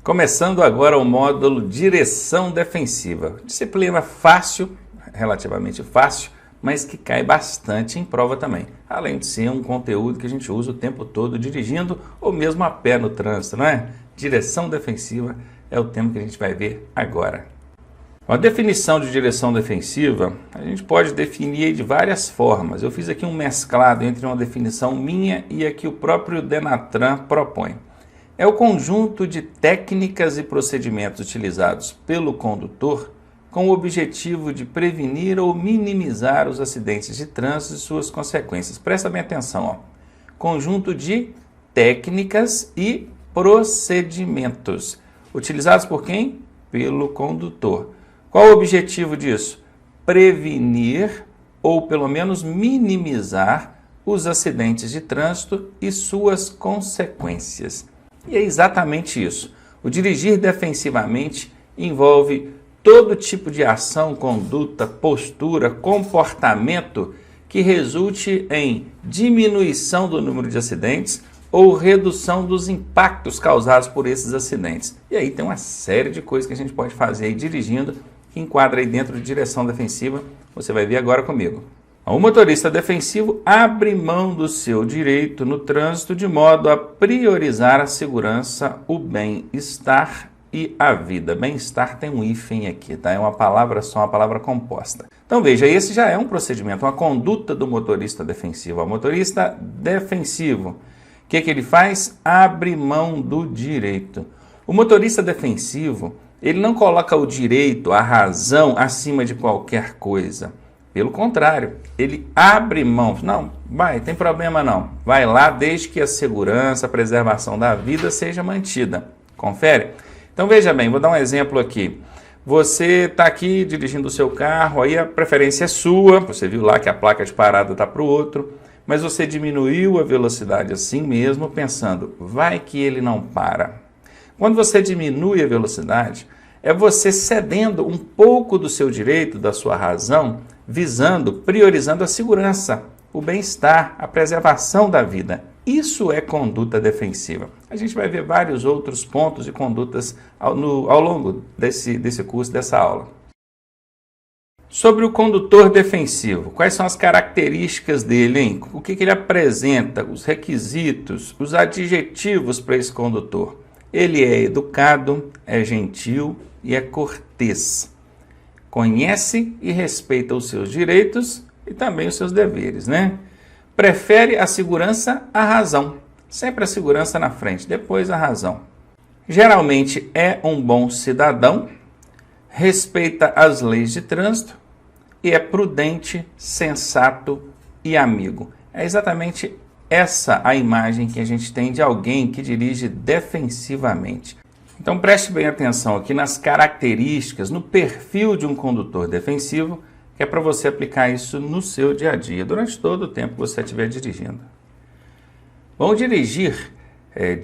Começando agora o módulo Direção Defensiva. Disciplina fácil, relativamente fácil, mas que cai bastante em prova também. Além de ser um conteúdo que a gente usa o tempo todo dirigindo ou mesmo a pé no trânsito, não é? Direção defensiva é o tema que a gente vai ver agora. A definição de direção defensiva, a gente pode definir de várias formas. Eu fiz aqui um mesclado entre uma definição minha e a que o próprio Denatran propõe. É o conjunto de técnicas e procedimentos utilizados pelo condutor com o objetivo de prevenir ou minimizar os acidentes de trânsito e suas consequências. Presta bem atenção, ó. Conjunto de técnicas e procedimentos utilizados por quem? Pelo condutor. Qual o objetivo disso? Prevenir ou pelo menos minimizar os acidentes de trânsito e suas consequências. E é exatamente isso. O dirigir defensivamente envolve todo tipo de ação, conduta, postura, comportamento que resulte em diminuição do número de acidentes ou redução dos impactos causados por esses acidentes. E aí tem uma série de coisas que a gente pode fazer aí dirigindo, que enquadra aí dentro de direção defensiva. Você vai ver agora comigo. O motorista defensivo abre mão do seu direito no trânsito de modo a priorizar a segurança, o bem-estar e a vida. Bem-estar tem um hífen aqui, tá? É uma palavra só, uma palavra composta. Então veja, esse já é um procedimento, uma conduta do motorista defensivo. O motorista defensivo, o que ele faz? Abre mão do direito. O motorista defensivo, ele não coloca o direito, a razão acima de qualquer coisa. Pelo contrário, ele abre mão. Não, tem problema não. Vai lá desde que a segurança, a preservação da vida seja mantida. Confere? Então veja bem, vou dar um exemplo aqui. Você está aqui dirigindo o seu carro, aí a preferência é sua, você viu lá que a placa de parada está para o outro, mas você diminuiu a velocidade assim mesmo, pensando, vai que ele não para. Quando você diminui a velocidade, é você cedendo um pouco do seu direito, da sua razão, visando, priorizando a segurança, o bem-estar, a preservação da vida. Isso é conduta defensiva. A gente vai ver vários outros pontos e condutas ao longo desse curso, dessa aula. Sobre o condutor defensivo, quais são as características dele, hein? O que ele apresenta, os requisitos, os adjetivos para esse condutor? Ele é educado, é gentil e é cortês. Conhece e respeita os seus direitos e também os seus deveres, né? Prefere a segurança à razão. Sempre a segurança na frente, depois a razão. Geralmente é um bom cidadão, respeita as leis de trânsito e é prudente, sensato e amigo. É exatamente essa a imagem que a gente tem de alguém que dirige defensivamente. Então preste bem atenção aqui nas características, no perfil de um condutor defensivo, que é para você aplicar isso no seu dia a dia, durante todo o tempo que você estiver dirigindo. Bom, dirigir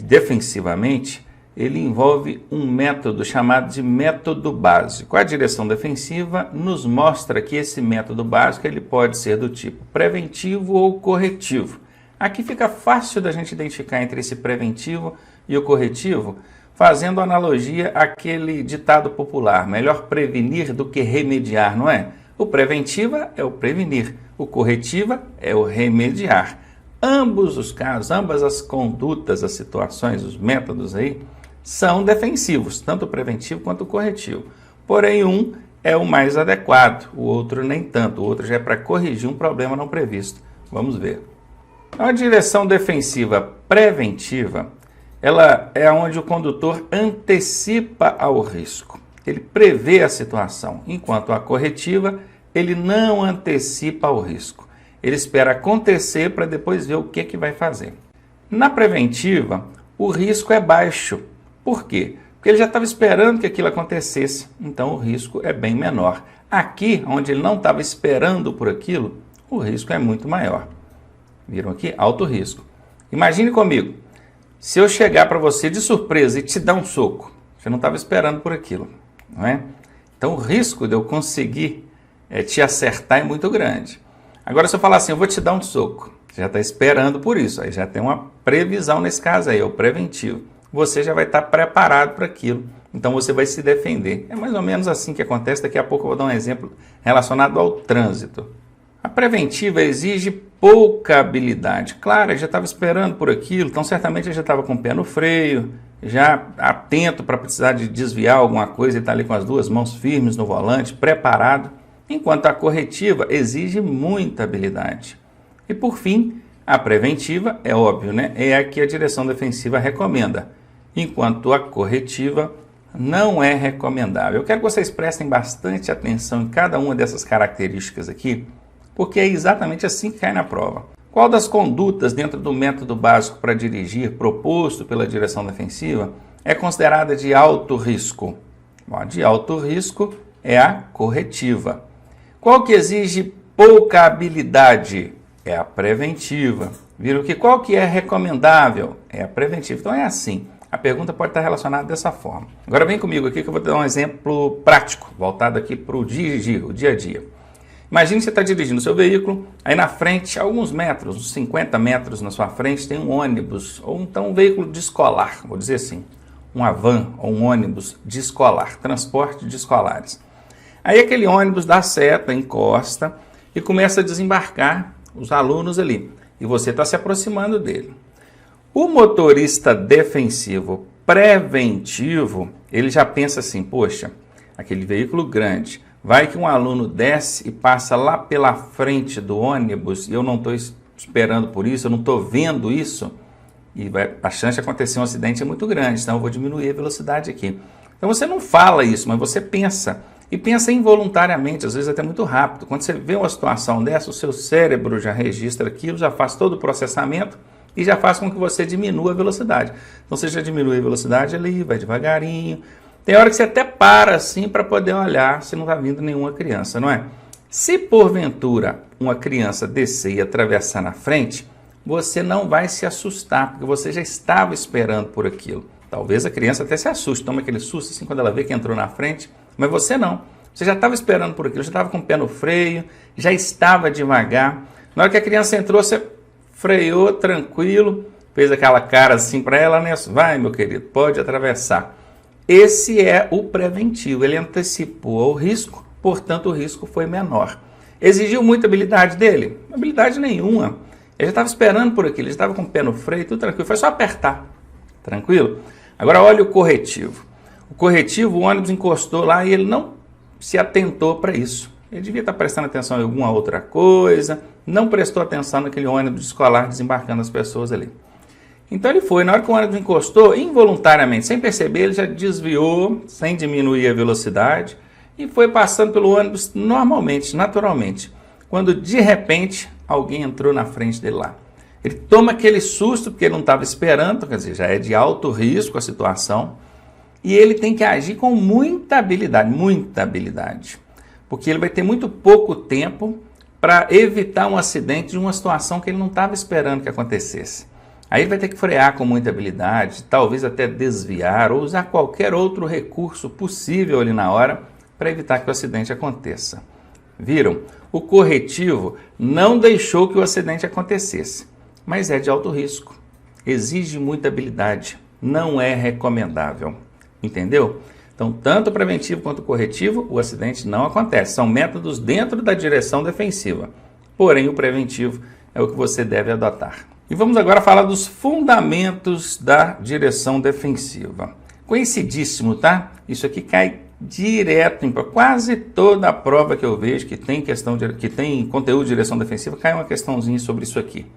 defensivamente, ele envolve um método chamado de método básico. A direção defensiva nos mostra que esse método básico ele pode ser do tipo preventivo ou corretivo. Aqui fica fácil da gente identificar entre esse preventivo e o corretivo, fazendo analogia àquele ditado popular, melhor prevenir do que remediar, não é? O preventiva é o prevenir, o corretiva é o remediar. Ambos os casos, ambas as condutas, as situações, os métodos aí, são defensivos, tanto o preventivo quanto o corretivo. Porém, um é o mais adequado, o outro nem tanto, o outro já é para corrigir um problema não previsto. Vamos ver. A direção defensiva preventiva, ela é onde o condutor antecipa ao risco. Ele prevê a situação, enquanto a corretiva, ele não antecipa ao risco. Ele espera acontecer para depois ver o que vai fazer. Na preventiva, o risco é baixo. Por quê? Porque ele já estava esperando que aquilo acontecesse, então o risco é bem menor. Aqui, onde ele não estava esperando por aquilo, o risco é muito maior. Viram aqui? Alto risco. Imagine comigo, se eu chegar para você de surpresa e te dar um soco, você não estava esperando por aquilo, não é? Então o risco de eu conseguir te acertar é muito grande. Agora se eu falar assim, eu vou te dar um soco, você já está esperando por isso, aí já tem uma previsão nesse caso aí, é o preventivo. você já vai estar preparado para aquilo. Então você vai se defender. É mais ou menos assim que acontece. Daqui a pouco eu vou dar um exemplo relacionado ao trânsito. A preventiva exige pouca habilidade. Claro, eu já estava esperando por aquilo, então certamente eu já estava com o pé no freio, já atento para precisar de desviar alguma coisa e estar ali com as duas mãos firmes no volante, preparado. Enquanto a corretiva exige muita habilidade. E por fim, a preventiva, é óbvio, né? É a que a direção defensiva recomenda, enquanto a corretiva não é recomendável. Eu quero que vocês prestem bastante atenção em cada uma dessas características aqui, porque é exatamente assim que cai na prova. Qual das condutas dentro do método básico para dirigir proposto pela direção defensiva é considerada de alto risco? Bom, de alto risco é a corretiva. Qual que exige pouca habilidade? É a preventiva. Viram que qual que é recomendável? É a preventiva. Então é assim. A pergunta pode estar relacionada dessa forma. Agora vem comigo aqui que eu vou dar um exemplo prático, voltado aqui para o dirigir, o dia a dia. Imagine que você está dirigindo o seu veículo, aí na frente, alguns metros, uns 50 metros na sua frente, tem um ônibus, ou então um veículo de escolar, vou dizer assim, uma van ou um ônibus de escolar, transporte de escolares. Aí aquele ônibus dá seta, encosta e começa a desembarcar os alunos ali. E você está se aproximando dele. O motorista defensivo preventivo, ele já pensa assim, poxa, aquele veículo grande, vai que um aluno desce e passa lá pela frente do ônibus e eu não estou esperando por isso, eu não estou vendo isso, e a chance de acontecer um acidente é muito grande, então eu vou diminuir a velocidade aqui. Então você não fala isso, mas você pensa. E pensa involuntariamente, às vezes até muito rápido. Quando você vê uma situação dessa, o seu cérebro já registra aquilo, já faz todo o processamento e já faz com que você diminua a velocidade. Então você já diminui a velocidade ali, vai devagarinho. Tem hora que você até para assim para poder olhar se não está vindo nenhuma criança, não é? Se porventura uma criança descer e atravessar na frente, você não vai se assustar, porque você já estava esperando por aquilo. Talvez a criança até se assuste, toma aquele susto assim quando ela vê que entrou na frente, mas você não. Você já estava esperando por aquilo, já estava com o pé no freio, já estava devagar. Na hora que a criança entrou, você freou tranquilo, fez aquela cara assim para ela, né? Vai, meu querido, pode atravessar. Esse é o preventivo, ele antecipou o risco, portanto o risco foi menor. Exigiu muita habilidade dele? Habilidade nenhuma. Ele já estava esperando por aquilo, ele estava com o pé no freio, tudo tranquilo, foi só apertar. Tranquilo? Agora olha o corretivo. O corretivo, o ônibus encostou lá e ele não se atentou para isso. Ele devia estar prestando atenção em alguma outra coisa, não prestou atenção naquele ônibus escolar desembarcando as pessoas ali. Então ele foi, na hora que o ônibus encostou, involuntariamente, sem perceber, ele já desviou, sem diminuir a velocidade, e foi passando pelo ônibus normalmente, naturalmente, quando de repente alguém entrou na frente dele lá. Ele toma aquele susto, porque ele não estava esperando, quer dizer, já é de alto risco a situação, e ele tem que agir com muita habilidade, porque ele vai ter muito pouco tempo para evitar um acidente de uma situação que ele não estava esperando que acontecesse. Aí ele vai ter que frear com muita habilidade, talvez até desviar ou usar qualquer outro recurso possível ali na hora para evitar que o acidente aconteça. Viram? O corretivo não deixou que o acidente acontecesse, mas é de alto risco, exige muita habilidade, não é recomendável. Entendeu? Então, tanto o preventivo quanto o corretivo, o acidente não acontece. São métodos dentro da direção defensiva. Porém, o preventivo é o que você deve adotar. E vamos agora falar dos fundamentos da direção defensiva. Conhecidíssimo, tá? Isso aqui cai direto em quase toda a prova que eu vejo que tem conteúdo de direção defensiva, cai uma questãozinha sobre isso aqui.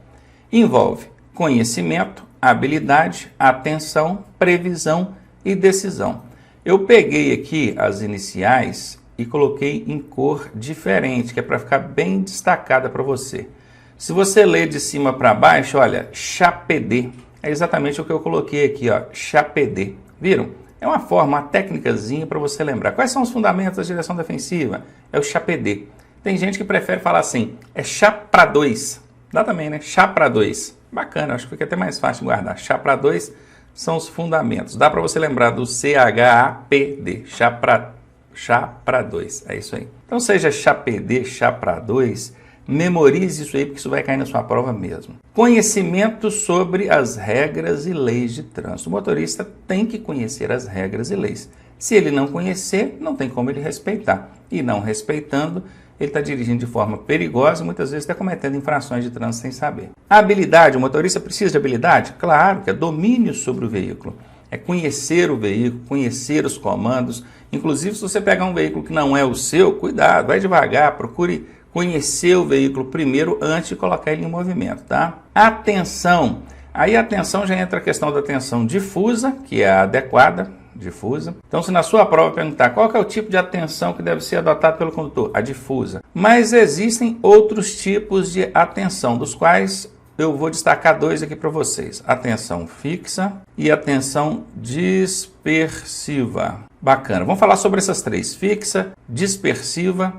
Envolve conhecimento, habilidade, atenção, previsão e decisão. Eu peguei aqui as iniciais e coloquei em cor diferente, que é para ficar bem destacada para você. Se você ler de cima para baixo, olha, CHAPD, é exatamente o que eu coloquei aqui, ó, CHAPD. Viram? É uma forma, uma técnicazinha para você lembrar. Quais são os fundamentos da direção defensiva? É o CHAPD. Tem gente que prefere falar assim, é chá para dois. Dá também, né? Chá para dois. Bacana, acho que fica até mais fácil de guardar. Chá para dois são os fundamentos. Dá para você lembrar do CHAPD, chá para dois. É isso aí. Então, seja CHAPD, chá para dois, Memorize isso aí, porque isso vai cair na sua prova mesmo. Conhecimento sobre as regras e leis de trânsito. O motorista tem que conhecer as regras e leis. Se ele não conhecer, não tem como ele respeitar. E não respeitando, ele está dirigindo de forma perigosa e muitas vezes está cometendo infrações de trânsito sem saber. A habilidade, o motorista precisa de habilidade? Claro, que é domínio sobre o veículo. É conhecer o veículo, conhecer os comandos. Inclusive, se você pegar um veículo que não é o seu, cuidado, vai devagar, procure conhecer o veículo primeiro antes de colocar ele em movimento, tá? Atenção. Aí a atenção já entra a questão da atenção difusa, que é a adequada, difusa. Então, se na sua prova perguntar qual que é o tipo de atenção que deve ser adotado pelo condutor, a difusa. Mas existem outros tipos de atenção, dos quais eu vou destacar dois aqui para vocês. Atenção fixa e atenção dispersiva. Bacana. Vamos falar sobre essas três: fixa, dispersiva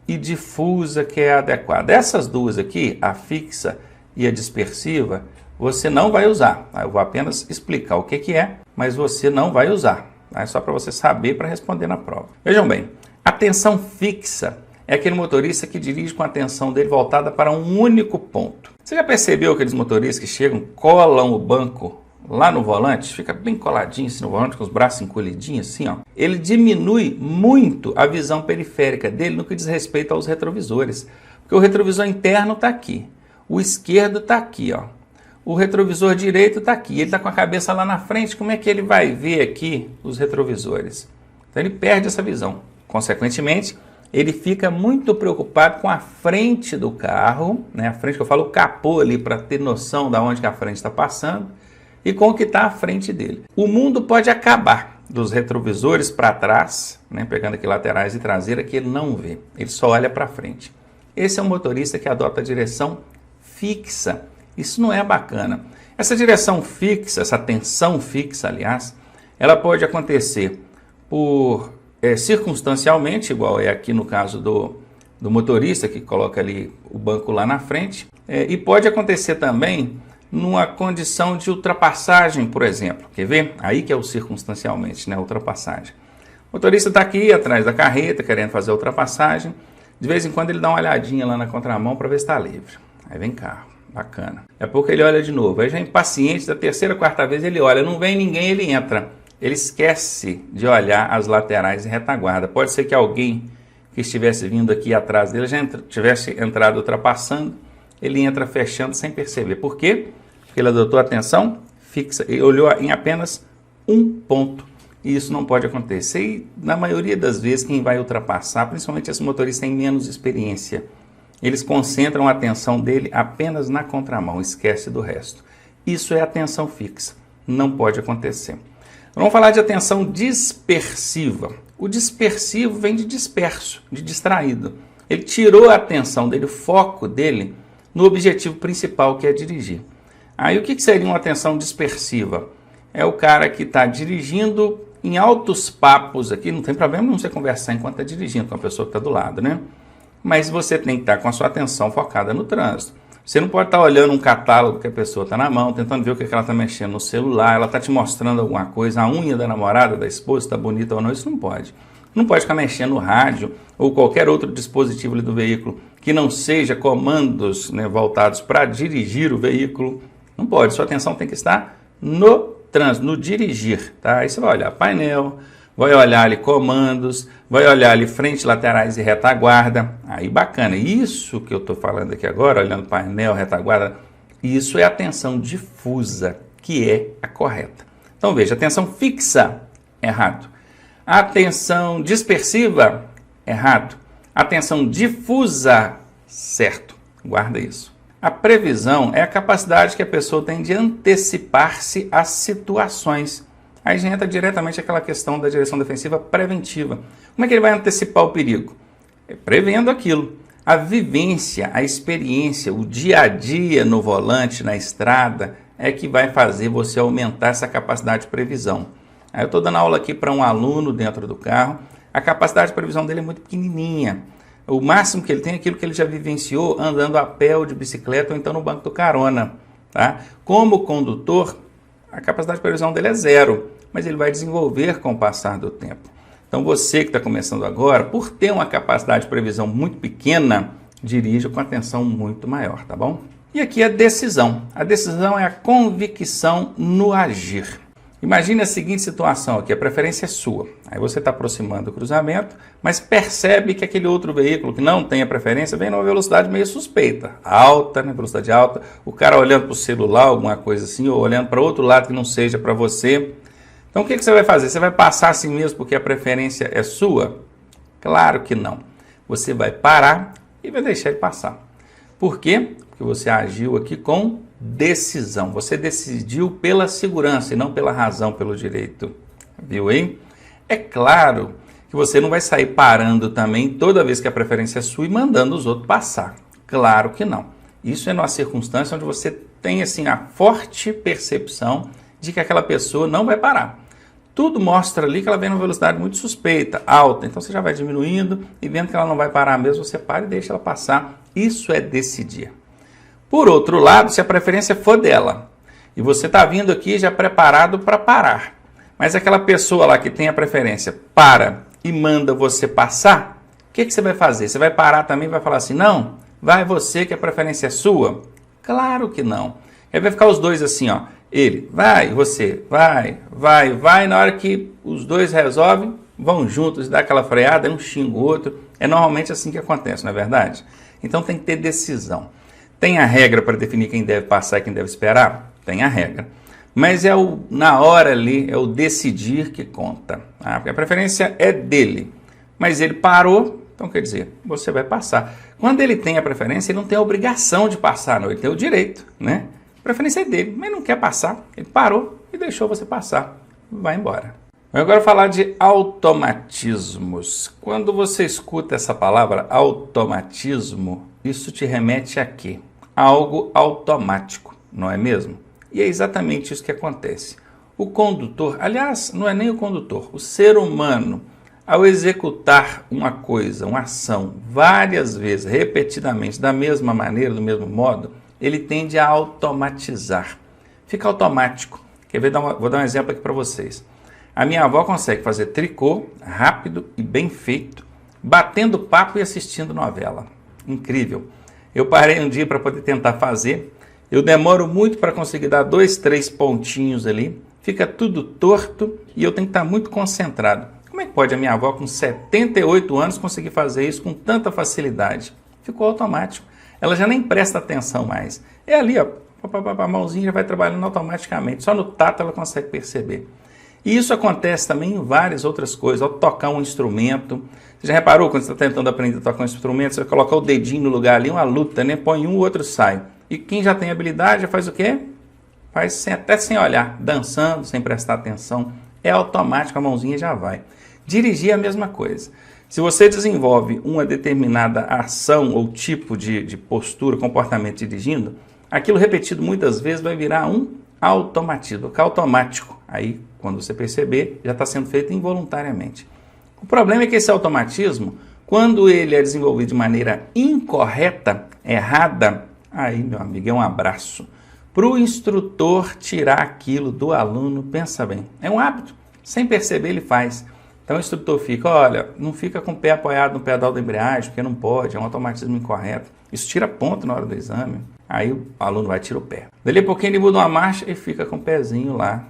e difusa, que é a adequada. Essas duas aqui, a fixa e a dispersiva, você não vai usar. Eu vou apenas explicar o que é, mas você não vai usar. É só para você saber para responder na prova. Vejam bem, atenção fixa é aquele motorista que dirige com a atenção dele voltada para um único ponto. Você já percebeu aqueles motoristas que chegam, colam o banco lá no volante, fica bem coladinho assim no volante, com os braços encolhidinhos assim, ó. Ele diminui muito a visão periférica dele no que diz respeito aos retrovisores. Porque o retrovisor interno está aqui, o esquerdo está aqui, ó. O retrovisor direito está aqui, ele está com a cabeça lá na frente, como é que ele vai ver aqui os retrovisores? Então ele perde essa visão. Consequentemente, ele fica muito preocupado com a frente do carro, né? A frente que eu falo, o capô ali, para ter noção de onde que a frente está passando, e com o que está à frente dele. O mundo pode acabar dos retrovisores para trás, né? Pegando aqui laterais e traseira, que ele não vê, ele só olha para frente. Esse é um motorista que adota a direção fixa. Isso não é bacana. Essa direção fixa, essa tensão fixa, aliás, ela pode acontecer por circunstancialmente, igual é aqui no caso do motorista que coloca ali o banco lá na frente, e pode acontecer também numa condição de ultrapassagem, por exemplo. Quer ver? Aí que é o circunstancialmente, né? Ultrapassagem. O motorista está aqui atrás da carreta, querendo fazer a ultrapassagem. De vez em quando ele dá uma olhadinha lá na contramão para ver se está livre. Aí vem carro. Bacana. Daqui a pouco ele olha de novo. Aí já impaciente, da terceira, quarta vez ele olha. Não vem ninguém, ele entra. Ele esquece de olhar as laterais e retaguarda. Pode ser que alguém que estivesse vindo aqui atrás dele já tivesse entrado ultrapassando. Ele entra fechando sem perceber. Por quê? Porque ele adotou a atenção fixa. Ele olhou em apenas um ponto. E isso não pode acontecer. E na maioria das vezes quem vai ultrapassar, principalmente esses motoristas têm menos experiência. Eles concentram a atenção dele apenas na contramão, esquece do resto. Isso é atenção fixa, não pode acontecer. Vamos falar de atenção dispersiva. O dispersivo vem de disperso, de distraído. Ele tirou a atenção dele, o foco dele, no objetivo principal, que é dirigir. Aí o que seria uma atenção dispersiva? É o cara que está dirigindo em altos papos aqui, não tem problema não você conversar enquanto está dirigindo com a pessoa que está do lado, né? Mas você tem que estar com a sua atenção focada no trânsito. Você não pode estar olhando um catálogo que a pessoa está na mão, tentando ver o que ela está mexendo no celular, ela está te mostrando alguma coisa, a unha da namorada, da esposa, está bonita ou não, isso não pode. Não pode ficar mexendo no rádio ou qualquer outro dispositivo ali do veículo que não seja comandos, né, voltados para dirigir o veículo. Não pode, sua atenção tem que estar no trânsito, no dirigir. Tá? Aí você vai olhar painel, vai olhar ali comandos, vai olhar ali frente, laterais e retaguarda. Aí bacana. Isso que eu estou falando aqui agora, olhando painel, retaguarda, isso é atenção difusa, que é a correta. Então veja, atenção fixa, errado. Atenção dispersiva, errado. Atenção difusa, certo. Guarda isso. A previsão é a capacidade que a pessoa tem de antecipar-se às situações. Aí já entra diretamente aquela questão da direção defensiva preventiva. Como é que ele vai antecipar o perigo? Prevendo aquilo. A vivência, a experiência, o dia a dia no volante, na estrada, é que vai fazer você aumentar essa capacidade de previsão. Aí eu estou dando aula aqui para um aluno dentro do carro, a capacidade de previsão dele é muito pequenininha. O máximo que ele tem é aquilo que ele já vivenciou andando a pé ou de bicicleta ou então no banco do carona. Tá? Como condutor, a capacidade de previsão dele é zero, mas ele vai desenvolver com o passar do tempo. Então você que está começando agora, por ter uma capacidade de previsão muito pequena, dirija com atenção muito maior, tá bom? E aqui a decisão. A decisão é a convicção no agir. Imagine a seguinte situação aqui, a preferência é sua. Aí você está aproximando do cruzamento, mas percebe que aquele outro veículo que não tem a preferência vem numa velocidade meio suspeita, alta, né, velocidade alta, o cara olhando para o celular, alguma coisa assim, ou olhando para outro lado que não seja para você. Então o que você vai fazer? Você vai passar assim mesmo porque a preferência é sua? Claro que não. Você vai parar e vai deixar ele passar. Por quê? Porque você agiu aqui com decisão. Você decidiu pela segurança e não pela razão, pelo direito. Viu aí? É claro que você não vai sair parando também toda vez que a preferência é sua e mandando os outros passar. Claro que não. Isso é numa circunstância onde você tem assim a forte percepção de que aquela pessoa não vai parar. Tudo mostra ali que ela vem numa velocidade muito suspeita, alta. Então você já vai diminuindo e vendo que ela não vai parar mesmo, você para e deixa ela passar. Isso é decidir. Por outro lado, se a preferência for dela e você está vindo aqui já preparado para parar, mas aquela pessoa lá que tem a preferência para e manda você passar, o que você vai fazer? Você vai parar também e vai falar assim, não, vai você que a preferência é sua? Claro que não. Aí vai ficar os dois assim, ó, ele vai, você vai, na hora que os dois resolvem, vão juntos, dá aquela freada, um xinga o outro, é normalmente assim que acontece, não é verdade? Então tem que ter decisão. Tem a regra para definir quem deve passar e quem deve esperar? Tem a regra. Mas na hora ali, é o decidir que conta. Porque a preferência é dele. Mas ele parou, então quer dizer, você vai passar. Quando ele tem a preferência, ele não tem a obrigação de passar, não. Ele tem o direito, né? A preferência é dele, mas não quer passar. Ele parou e deixou você passar. Vai embora. Eu agora vou falar de automatismos. Quando você escuta essa palavra automatismo, isso te remete a quê? A algo automático, não é mesmo? E é exatamente isso que acontece. O condutor, aliás, não é nem o condutor, o ser humano, ao executar uma coisa, uma ação, várias vezes, repetidamente, da mesma maneira, do mesmo modo, ele tende a automatizar. Fica automático. Quer ver? Vou dar um exemplo aqui para vocês. A minha avó consegue fazer tricô rápido e bem feito, batendo papo e assistindo novela. Incrível. Eu parei um dia para poder tentar fazer. Eu demoro muito para conseguir dar 2, 3 pontinhos ali. Fica tudo torto e eu tenho que estar muito concentrado. Como é que pode a minha avó com 78 anos conseguir fazer isso com tanta facilidade? Ficou automático. Ela já nem presta atenção mais. É ali, ó, a mãozinha já vai trabalhando automaticamente. Só no tato ela consegue perceber. E isso acontece também em várias outras coisas. Ao tocar um instrumento. Você já reparou quando você está tentando aprender a tocar um instrumento, você vai colocar o dedinho no lugar ali, uma luta, né? Põe um, o outro sai. E quem já tem habilidade já faz o quê? Faz até sem olhar, dançando, sem prestar atenção. É automático, a mãozinha já vai. Dirigir é a mesma coisa. Se você desenvolve uma determinada ação ou tipo de postura, comportamento dirigindo, aquilo repetido muitas vezes vai virar um automatismo, ficar automático. Aí, quando você perceber, já está sendo feito involuntariamente. O problema é que esse automatismo, quando ele é desenvolvido de maneira incorreta, errada, aí, meu amigo, é um abraço. Para o instrutor tirar aquilo do aluno, pensa bem, é um hábito. Sem perceber, ele faz. Então o instrutor fica, olha, não fica com o pé apoiado no pedal da embreagem, porque não pode, é um automatismo incorreto. Isso tira ponto na hora do exame. Aí o aluno vai tirar o pé. Dali a pouquinho ele muda uma marcha e fica com o pezinho lá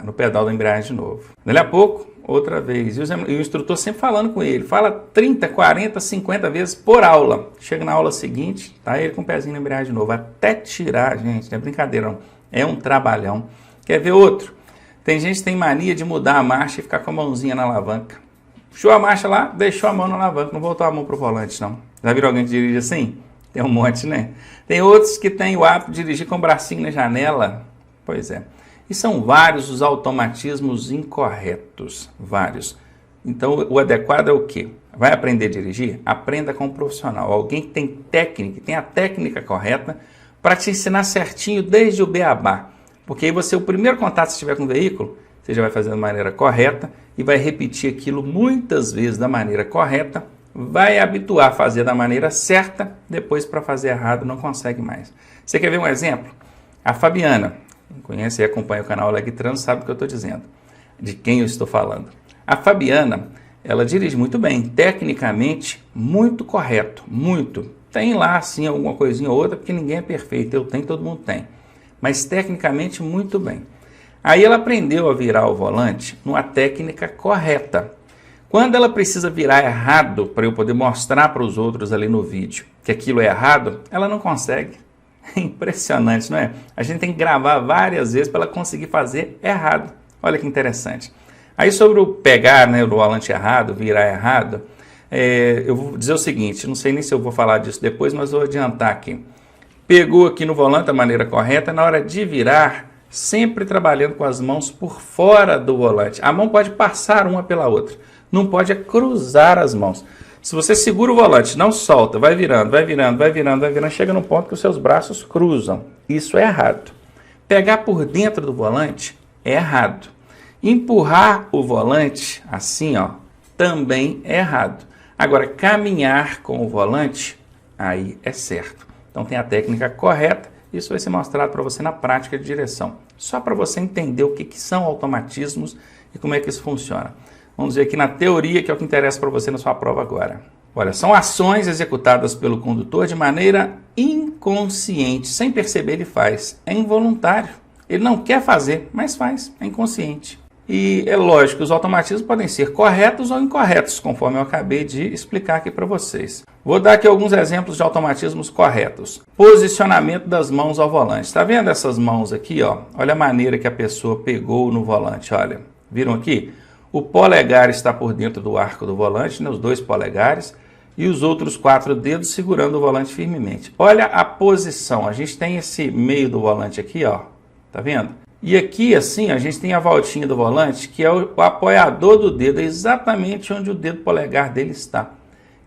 no pedal da embreagem de novo. Dali a pouco, outra vez. E o instrutor sempre falando com ele. Fala 30, 40, 50 vezes por aula. Chega na aula seguinte, tá ele com o pezinho na embreagem de novo. Até tirar, gente, não é brincadeira não. É um trabalhão. Quer ver outro? Tem gente que tem mania de mudar a marcha e ficar com a mãozinha na alavanca. Puxou a marcha lá, deixou a mão na alavanca, não voltou a mão pro volante, não. Já viram alguém que dirige assim? Tem um monte, né? Tem outros que têm o hábito de dirigir com o bracinho na janela. Pois é. E são vários os automatismos incorretos. Vários. Então, o adequado é o quê? Vai aprender a dirigir? Aprenda com um profissional. Alguém que tem técnica, que tem a técnica correta para te ensinar certinho desde o beabá. Porque aí você, o primeiro contato que você tiver com o veículo, você já vai fazer da maneira correta e vai repetir aquilo muitas vezes da maneira correta, vai habituar a fazer da maneira certa, depois para fazer errado não consegue mais. Você quer ver um exemplo? A Fabiana, quem conhece e acompanha o canal Leg Trans sabe o que eu estou dizendo, de quem eu estou falando. A Fabiana, ela dirige muito bem, tecnicamente muito correto, muito. Tem lá assim alguma coisinha ou outra, porque ninguém é perfeito, eu tenho, todo mundo tem, mas tecnicamente muito bem. Aí ela aprendeu a virar o volante numa técnica correta. Quando ela precisa virar errado, para eu poder mostrar para os outros ali no vídeo que aquilo é errado, ela não consegue. É impressionante, não é? A gente tem que gravar várias vezes para ela conseguir fazer errado. Olha que interessante. Aí sobre o pegar, né, o volante errado, virar errado, eu vou dizer o seguinte, não sei nem se eu vou falar disso depois, mas vou adiantar aqui. Pegou aqui no volante da maneira correta, na hora de virar, sempre trabalhando com as mãos por fora do volante. A mão pode passar uma pela outra, não pode cruzar as mãos. Se você segura o volante, não solta, vai virando, vai virando, vai virando, vai virando, chega no ponto que os seus braços cruzam. Isso é errado. Pegar por dentro do volante é errado. Empurrar o volante, assim, ó, também é errado. Agora, caminhar com o volante, aí é certo. Então tem a técnica correta, isso vai ser mostrado para você na prática de direção. Só para você entender o que são automatismos e como é que isso funciona. Vamos ver aqui na teoria, que é o que interessa para você na sua prova agora. Olha, são ações executadas pelo condutor de maneira inconsciente, sem perceber ele faz. É involuntário. Ele não quer fazer, mas faz, é inconsciente. E é lógico que os automatismos podem ser corretos ou incorretos, conforme eu acabei de explicar aqui para vocês. Vou dar aqui alguns exemplos de automatismos corretos. Posicionamento das mãos ao volante. Está vendo essas mãos aqui, ó? Olha a maneira que a pessoa pegou no volante, olha. Viram aqui? O polegar está por dentro do arco do volante, né, os 2 polegares, e os outros 4 dedos segurando o volante firmemente. Olha a posição, a gente tem esse meio do volante aqui, ó, tá vendo? E aqui, assim, a gente tem a voltinha do volante, que é o apoiador do dedo, é exatamente onde o dedo polegar dele está.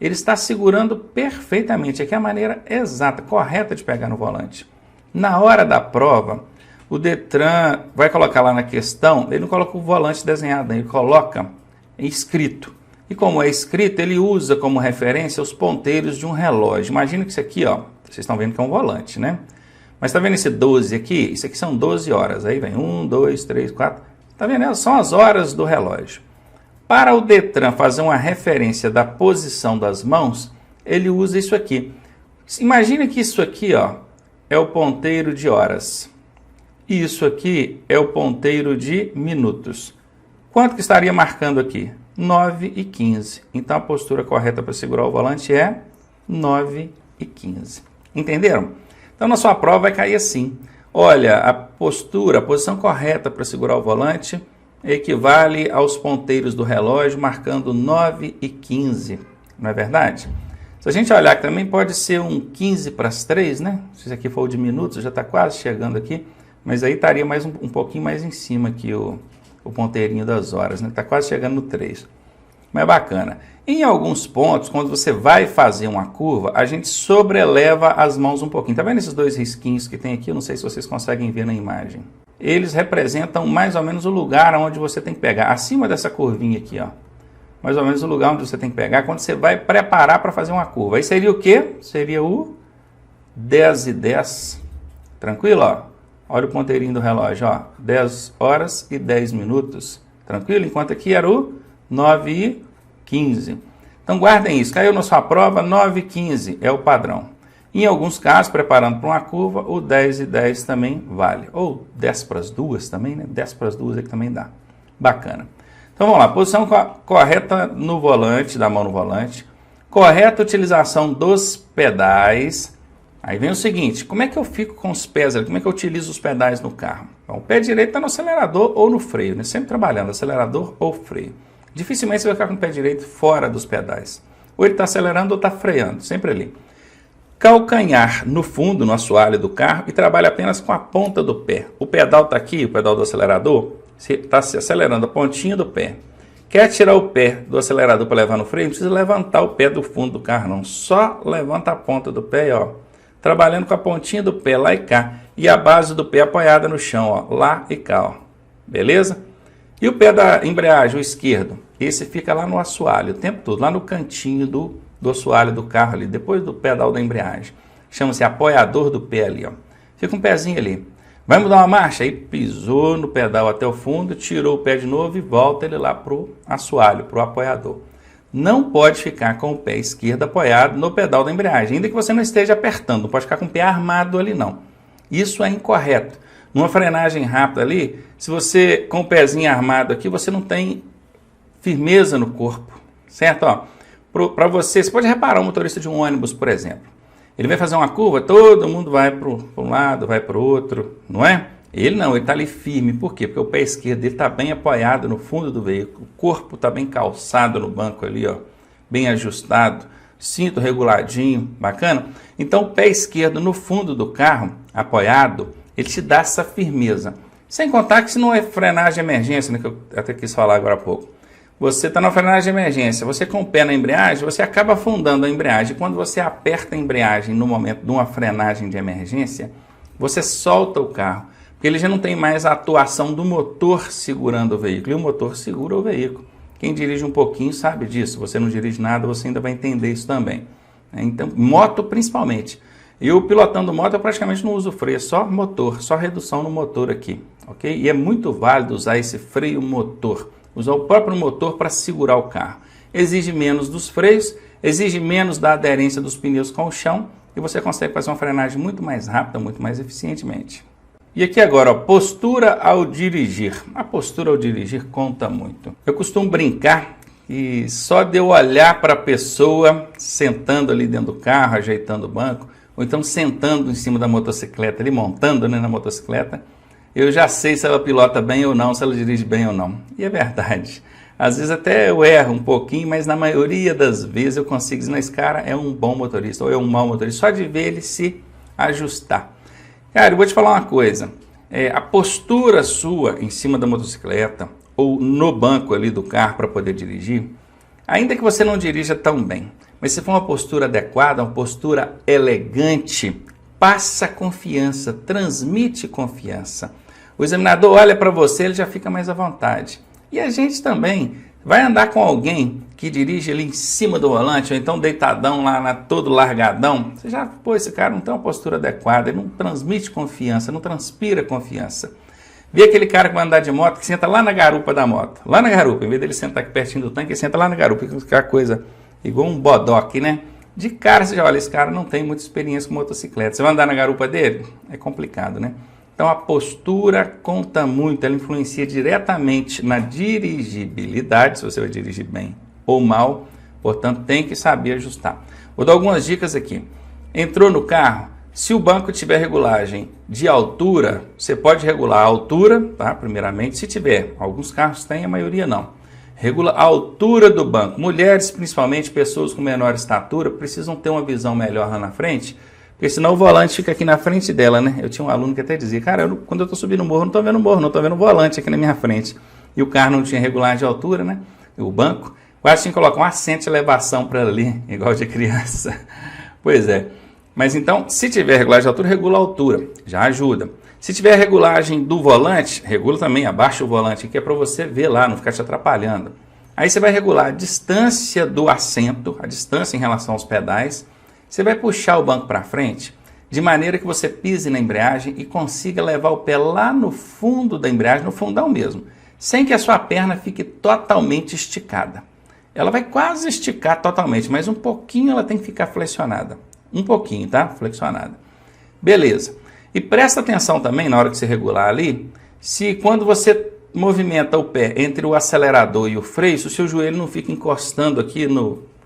Ele está segurando perfeitamente, aqui é a maneira exata, correta de pegar no volante. Na hora da prova, o Detran vai colocar lá na questão, ele não coloca o volante desenhado, ele coloca escrito. E como é escrito, ele usa como referência os ponteiros de um relógio. Imagina que isso aqui, ó, vocês estão vendo que é um volante, né? Mas tá vendo esse 12 aqui? Isso aqui são 12 horas. Aí vem 1, 2, 3, 4. Tá vendo? São as horas do relógio. Para o Detran fazer uma referência da posição das mãos, ele usa isso aqui. Imagina que isso aqui, ó, é o ponteiro de horas. E isso aqui é o ponteiro de minutos. Quanto que estaria marcando aqui? 9h15. Então a postura correta para segurar o volante é 9h15. Entenderam? Então na sua prova vai cair assim. Olha, a postura, a posição correta para segurar o volante equivale aos ponteiros do relógio marcando 9h15. Não é verdade? Se a gente olhar que também pode ser um 15 para as 3, né? Se isso aqui for o de minutos, já está quase chegando aqui. Mas aí estaria mais um pouquinho mais em cima aqui o ponteirinho das horas, né? Está quase chegando no 3. Mas é bacana. Em alguns pontos, quando você vai fazer uma curva, a gente sobreleva as mãos um pouquinho. Tá vendo esses 2 risquinhos que tem aqui? Eu não sei se vocês conseguem ver na imagem. Eles representam mais ou menos o lugar onde você tem que pegar. Acima dessa curvinha aqui, ó. Mais ou menos o lugar onde você tem que pegar quando você vai preparar para fazer uma curva. Aí seria o quê? Seria o 10h10. Tranquilo, ó? Olha o ponteirinho do relógio, ó. 10 horas e 10 minutos. Tranquilo? Enquanto aqui era o 9h15. Então guardem isso. Caiu na sua prova, 9h15 é o padrão. Em alguns casos, preparando para uma curva, o 10h10 também vale. Ou 10 para as 2 também, né? 10 para as 2 é que também dá. Bacana. Então vamos lá. Posição correta no volante, da mão no volante. Correta utilização dos pedais. Aí vem o seguinte, como é que eu fico com os pés ali? Como é que eu utilizo os pedais no carro? Bom, o pé direito está no acelerador ou no freio, né? Sempre trabalhando, acelerador ou freio. Dificilmente você vai ficar com o pé direito fora dos pedais. Ou ele está acelerando ou está freando, sempre ali. Calcanhar no fundo, no assoalho do carro e trabalha apenas com a ponta do pé. O pedal está aqui, o pedal do acelerador, você está se acelerando a pontinha do pé. Quer tirar o pé do acelerador para levar no freio? Não precisa levantar o pé do fundo do carro, não. Só levanta a ponta do pé, ó. Trabalhando com a pontinha do pé lá e cá. E a base do pé apoiada no chão, ó, lá e cá, ó. Beleza? E o pé da embreagem, o esquerdo, esse fica lá no assoalho o tempo todo, lá no cantinho do assoalho do carro ali, depois do pedal da embreagem. Chama-se apoiador do pé ali, ó. Fica um pezinho ali. Vai mudar uma marcha? Aí pisou no pedal até o fundo, tirou o pé de novo e volta ele lá pro assoalho, pro apoiador. não pode ficar com o pé esquerdo apoiado no pedal da embreagem, ainda que você não esteja apertando, não pode ficar com o pé armado ali não. Isso é incorreto. Numa frenagem rápida ali, se você com o pezinho armado aqui, você não tem firmeza no corpo, certo? Para você pode reparar um motorista de um ônibus, por exemplo. Ele vai fazer uma curva, todo mundo vai para um lado, vai para o outro, não é? Ele não, ele está ali firme. Por quê? Porque o pé esquerdo dele está bem apoiado no fundo do veículo, o corpo está bem calçado no banco ali, ó, bem ajustado, cinto reguladinho, bacana? Então o pé esquerdo no fundo do carro, apoiado, ele te dá essa firmeza. Sem contar que se não é frenagem de emergência, né, que eu até quis falar agora há pouco. Você está na frenagem de emergência, você com o pé na embreagem, você acaba afundando a embreagem. Quando você aperta a embreagem no momento de uma frenagem de emergência, você solta o carro. Porque ele já não tem mais a atuação do motor segurando o veículo. E o motor segura o veículo. Quem dirige um pouquinho sabe disso. Você não dirige nada, você ainda vai entender isso também. Então, moto principalmente. Eu pilotando moto, eu praticamente não uso freio, só motor, só redução no motor aqui. Ok? E é muito válido usar esse freio motor. Usar o próprio motor para segurar o carro. Exige menos dos freios, exige menos da aderência dos pneus com o chão. E você consegue fazer uma frenagem muito mais rápida, muito mais eficientemente. E aqui agora, ó, postura ao dirigir. A postura ao dirigir conta muito. Eu costumo brincar e só de eu olhar para a pessoa sentando ali dentro do carro, ajeitando o banco, ou então sentando em cima da motocicleta, ali montando, né, na motocicleta, eu já sei se ela pilota bem ou não, se ela dirige bem ou não. E é verdade. Às vezes até eu erro um pouquinho, mas na maioria das vezes eu consigo dizer, esse cara é um bom motorista ou é um mau motorista, só de ver ele se ajustar. Cara, eu vou te falar uma coisa, a postura sua em cima da motocicleta ou no banco ali do carro para poder dirigir, ainda que você não dirija tão bem, mas se for uma postura adequada, uma postura elegante, passa confiança, transmite confiança. O examinador olha para você, ele já fica mais à vontade. E a gente também vai andar com alguém que dirige ali em cima do volante, ou então deitadão lá, todo largadão. Você já, pô, esse cara não tem uma postura adequada, ele não transmite confiança, não transpira confiança. Vê aquele cara que vai andar de moto, que senta lá na garupa da moto. Lá na garupa, em vez dele sentar aqui pertinho do tanque, ele senta lá na garupa, fica aquela coisa igual um bodoque, né? De cara você já olha, esse cara não tem muita experiência com motocicleta. Você vai andar na garupa dele? É complicado, né? Então a postura conta muito, ela influencia diretamente na dirigibilidade, se você vai dirigir bem ou mal, portanto tem que saber ajustar. Vou dar algumas dicas aqui. Entrou no carro, se o banco tiver regulagem de altura, você pode regular a altura, tá? Primeiramente, se tiver. Alguns carros têm, a maioria não. Regula a altura do banco. Mulheres, principalmente, pessoas com menor estatura, precisam ter uma visão melhor lá na frente, porque senão o volante fica aqui na frente dela, né? Eu tinha um aluno que até dizia, cara, quando eu estou subindo o morro, não estou vendo o morro, não estou vendo o volante aqui na minha frente. E o carro não tinha regulagem de altura, né? O banco, quase tinha que colocar um assento de elevação para ali, igual de criança. Pois é. Mas então, se tiver regulagem de altura, regula a altura, já ajuda. Se tiver regulagem do volante, regula também, abaixa o volante, que é para você ver lá, não ficar te atrapalhando. Aí você vai regular a distância do assento, a distância em relação aos pedais. Você vai puxar o banco para frente, de maneira que você pise na embreagem e consiga levar o pé lá no fundo da embreagem, no fundão mesmo, sem que a sua perna fique totalmente esticada. Ela vai quase esticar totalmente, mas um pouquinho ela tem que ficar flexionada. Um pouquinho, tá? Flexionada. Beleza. E presta atenção também, na hora que você regular ali, se quando você movimenta o pé entre o acelerador e o freio, se o seu joelho não fica encostando aqui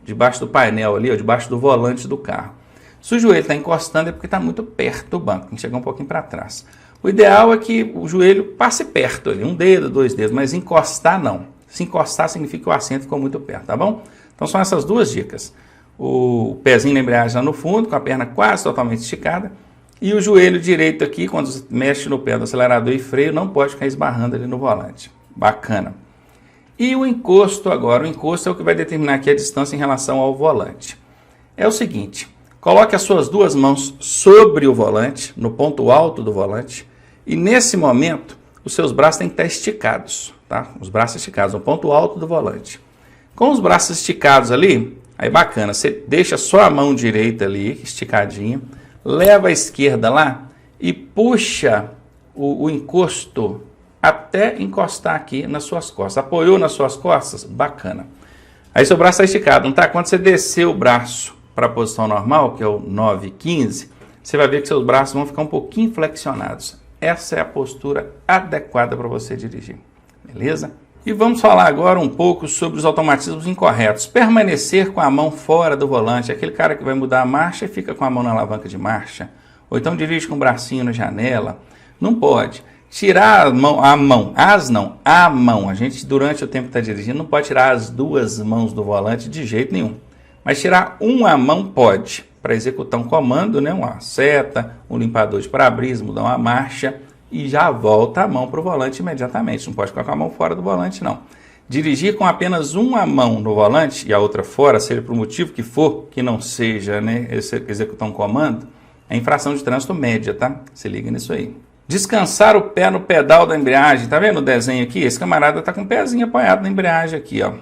debaixo do painel ali, ou debaixo do volante do carro. Se o joelho está encostando é porque está muito perto do banco, tem que chegar um pouquinho para trás. O ideal é que o joelho passe perto ali, um dedo, 2 dedos, mas encostar não. Se encostar significa que o assento ficou muito perto, tá bom? Então são essas duas dicas. O pezinho na embreagem lá no fundo, com a perna quase totalmente esticada, e o joelho direito aqui, quando você mexe no pé do acelerador e freio, não pode ficar esbarrando ali no volante. Bacana. E o encosto agora, o encosto é o que vai determinar aqui a distância em relação ao volante. É o seguinte, coloque as suas duas mãos sobre o volante, no ponto alto do volante, e nesse momento os seus braços têm que estar esticados, tá? Os braços esticados, no ponto alto do volante. Com os braços esticados ali, aí bacana, você deixa só a mão direita ali, esticadinha, leva a esquerda lá e puxa o encosto até encostar aqui nas suas costas. Apoiou nas suas costas? Bacana. Aí seu braço está esticado, não tá? Quando você descer o braço para a posição normal, que é o 9,15, você vai ver que seus braços vão ficar um pouquinho flexionados. Essa é a postura adequada para você dirigir, beleza? E vamos falar agora um pouco sobre os automatismos incorretos. Permanecer com a mão fora do volante, aquele cara que vai mudar a marcha e fica com a mão na alavanca de marcha, ou então dirige com o bracinho na janela, não pode. Tirar a mão, a gente durante o tempo que está dirigindo não pode tirar as duas mãos do volante de jeito nenhum. Mas tirar uma mão pode, para executar um comando, né, uma seta, um limpador de para-brisa, mudar uma marcha e já volta a mão para o volante imediatamente. Não pode ficar com a mão fora do volante, não. Dirigir com apenas uma mão no volante e a outra fora, seja por motivo que for, que não seja, né, executar um comando, é infração de trânsito média, tá? Se liga nisso aí. Descansar o pé no pedal da embreagem. Tá vendo o desenho aqui? Esse camarada tá com o pezinho apoiado na embreagem aqui, ó.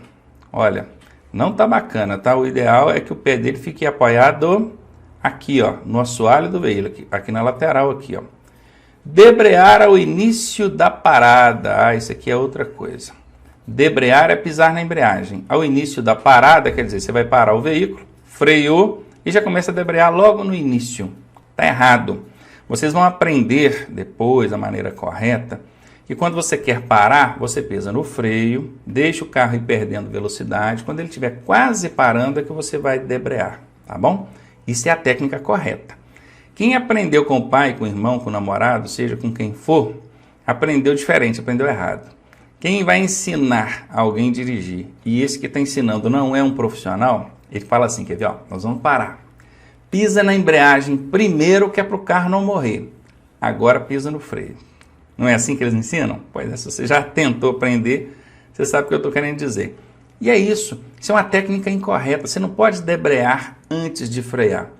Olha, não tá bacana, tá? O ideal é que o pé dele fique apoiado aqui, ó, no assoalho do veículo, aqui na lateral aqui, ó. Debrear ao início da parada. Ah, isso aqui é outra coisa. Debrear é pisar na embreagem. Ao início da parada, quer dizer, você vai parar o veículo, freou e já começa a debrear logo no início. Tá errado. Vocês vão aprender depois, da maneira correta, que quando você quer parar, você pisa no freio, deixa o carro ir perdendo velocidade. Quando ele estiver quase parando é que você vai debrear, tá bom? Isso é a técnica correta. Quem aprendeu com o pai, com o irmão, com o namorado, seja com quem for, aprendeu diferente, aprendeu errado. Quem vai ensinar alguém a dirigir e esse que está ensinando não é um profissional, ele fala assim, quer ver, ó, nós vamos parar. Pisa na embreagem primeiro que é para o carro não morrer. Agora pisa no freio. Não é assim que eles ensinam? Pois é, se você já tentou aprender, você sabe o que eu estou querendo dizer. E é isso. Isso é uma técnica incorreta. Você não pode debrear antes de frear.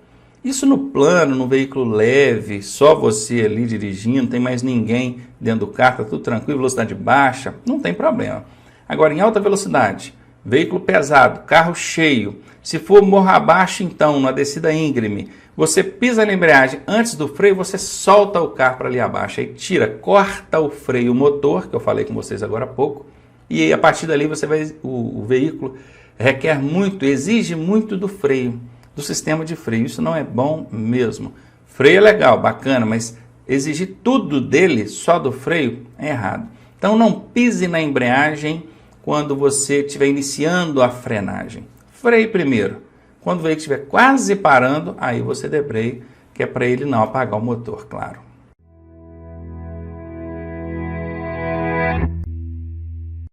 Isso no plano, no veículo leve, só você ali dirigindo, não tem mais ninguém dentro do carro, está tudo tranquilo, velocidade baixa, não tem problema. Agora, em alta velocidade, veículo pesado, carro cheio, se for morro abaixo, então, na descida íngreme, você pisa na embreagem antes do freio, você solta o carro para ali abaixo, aí tira, corta o freio motor, que eu falei com vocês agora há pouco, e aí, a partir dali você vai, o veículo requer muito, exige muito do freio, do sistema de freio. Isso não é bom mesmo. Freio é legal, bacana, mas exigir tudo dele, só do freio, é errado. Então não pise na embreagem quando você estiver iniciando a frenagem. Freie primeiro. Quando o veículo estiver quase parando, aí você debreie, que é para ele não apagar o motor, claro.